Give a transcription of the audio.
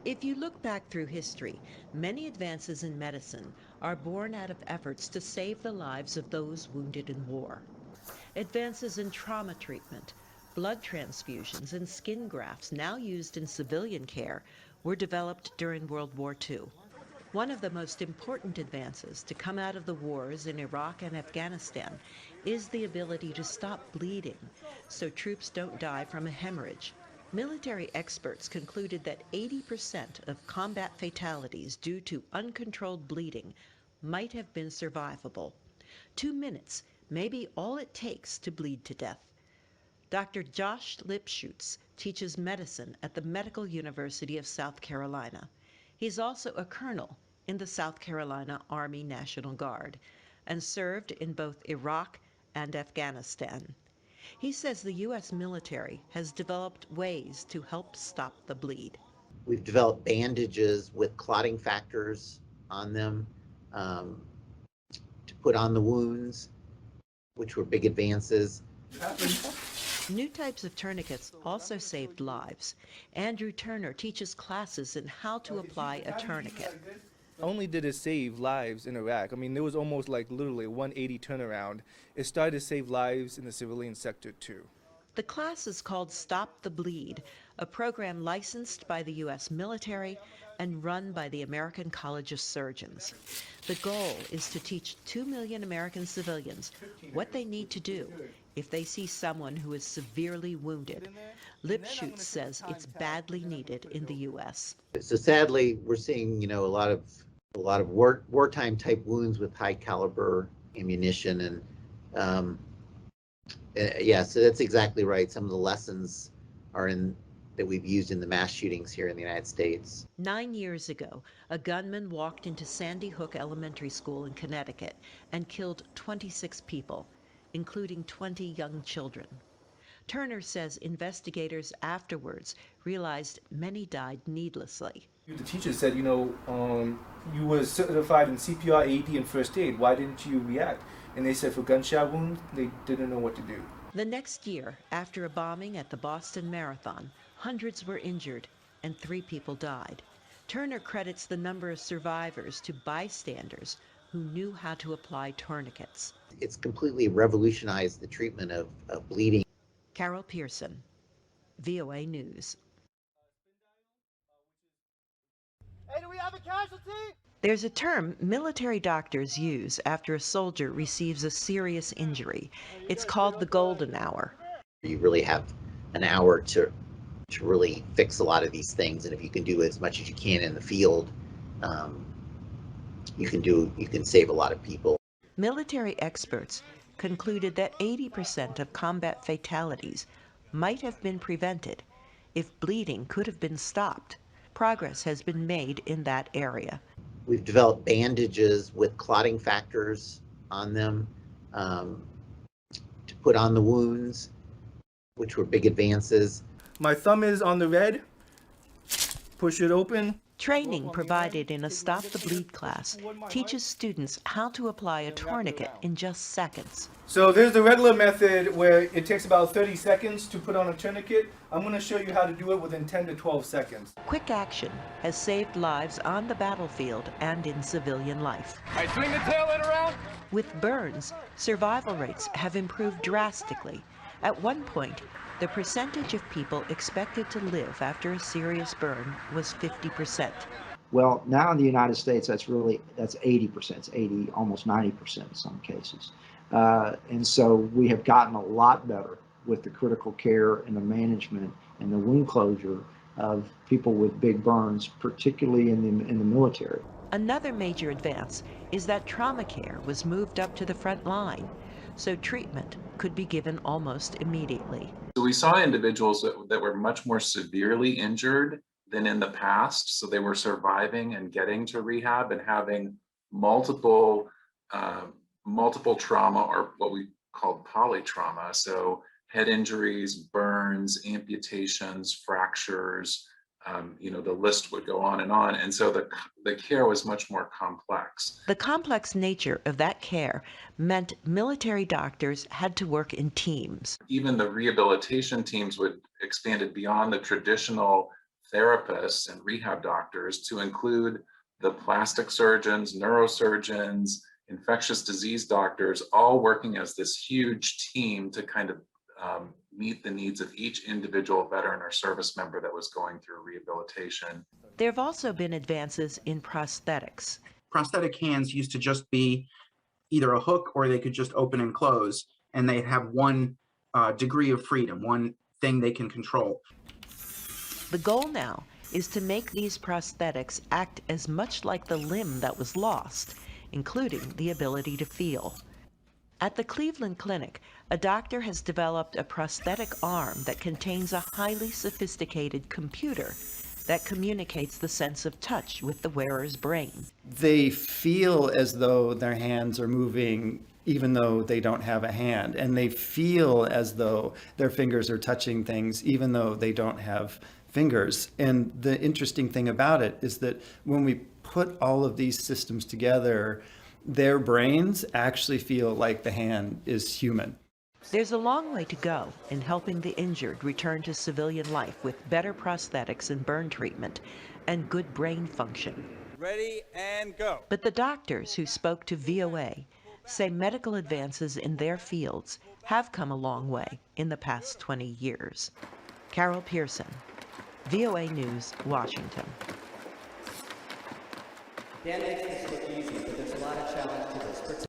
If you look back through history, many advances in medicine are born out of efforts to save the lives of those wounded in war. Advances in trauma treatment, blood transfusions, and skin grafts now used in civilian care were developed during World War II. One of the most important advances to come out of the wars in Iraq and Afghanistan is the ability to stop bleeding so troops don't die from a hemorrhage. Military experts concluded that 80% of combat fatalities due to uncontrolled bleeding might have been survivable. 2 minutes may be all it takes to bleed to death. Dr. Josh Lipschutz teaches medicine at the Medical University of South Carolina. He's also a colonel in the South Carolina Army National Guard and served in both Iraq and Afghanistan. He says the U.S. military has developed ways to help stop the bleed. We've developed bandages with clotting factors on them um, to put on the wounds, which were big advances. New types of tourniquets also saved lives. Andrew Turner teaches classes in how to apply a tourniquet. Only did it save lives in Iraq. I mean, there was almost like literally a 180 turnaround. It started to save lives in the civilian sector too. The class is called Stop the Bleed, a program licensed by the U.S. military and run by the American College of Surgeons. The goal is to teach 2 million American civilians what they need to do if they see someone who is severely wounded. Lipschutz says it's badly needed in the U.S. So sadly, we're seeing, a lot of wartime type wounds with high caliber ammunition, and yeah, so that's exactly right. Some of the lessons are in that we've used in the mass shootings here in the United States. 9 years ago, a gunman walked into Sandy Hook Elementary School in Connecticut and killed 26 people, including 20 young children. Turner says investigators afterwards realized many died needlessly. The teacher said, you were certified in CPR, AED, and first aid. Why didn't you react? And they said for gunshot wounds, they didn't know what to do. The next year, after a bombing at the Boston Marathon, hundreds were injured and 3 people died. Turner credits the number of survivors to bystanders who knew how to apply tourniquets. It's completely revolutionized the treatment of bleeding. Carol Pearson, VOA News. Hey, do we have a casualty? There's a term military doctors use after a soldier receives a serious injury. It's called the golden hour. You really have an hour to really fix a lot of these things, and if you can do as much as you can in the field, you can save a lot of people. Military experts concluded that 80% of combat fatalities might have been prevented if bleeding could have been stopped. Progress has been made in that area. We've developed bandages with clotting factors on them to put on the wounds, which were big advances. My thumb is on the red. Push it open. Training provided in a Stop the Bleed class teaches students how to apply a tourniquet in just seconds. So there's the regular method where it takes about 30 seconds to put on a tourniquet. I'm going to show you how to do it within 10 to 12 seconds. Quick action has saved lives on the battlefield and in civilian life. All right, swing the tail end around. With burns, survival rates have improved drastically. At one point, the percentage of people expected to live after a serious burn was 50%. Well, now in the United States, that's 80%. It's 80, almost 90% in some cases. And so we have gotten a lot better with the critical care and the management and the wound closure of people with big burns, particularly in the military. Another major advance is that trauma care was moved up to the front line, so treatment could be given almost immediately. So we saw individuals that were much more severely injured than in the past. So they were surviving and getting to rehab and having multiple trauma, or what we called polytrauma. So head injuries, burns, amputations, fractures, the list would go on. And so the care was much more complex. The complex nature of that care meant military doctors had to work in teams. Even the rehabilitation teams would expanded beyond the traditional therapists and rehab doctors to include the plastic surgeons, neurosurgeons, infectious disease doctors, all working as this huge team to kind of meet the needs of each individual veteran or service member that was going through rehabilitation. There have also been advances in prosthetics. Prosthetic hands used to just be either a hook or they could just open and close, and they'd have one degree of freedom, one thing they can control. The goal now is to make these prosthetics act as much like the limb that was lost, including the ability to feel. At the Cleveland Clinic, a doctor has developed a prosthetic arm that contains a highly sophisticated computer that communicates the sense of touch with the wearer's brain. They feel as though their hands are moving even though they don't have a hand, and they feel as though their fingers are touching things even though they don't have fingers. And the interesting thing about it is that when we put all of these systems together, their brains actually feel like the hand is human. There's a long way to go in helping the injured return to civilian life with better prosthetics and burn treatment and good brain function. Ready and go. But the doctors who spoke to VOA say medical advances in their fields have come a long way in the past 20 years. Carol Pearson, VOA News, Washington. Dan makes this look easy, but there's a lot of challenge to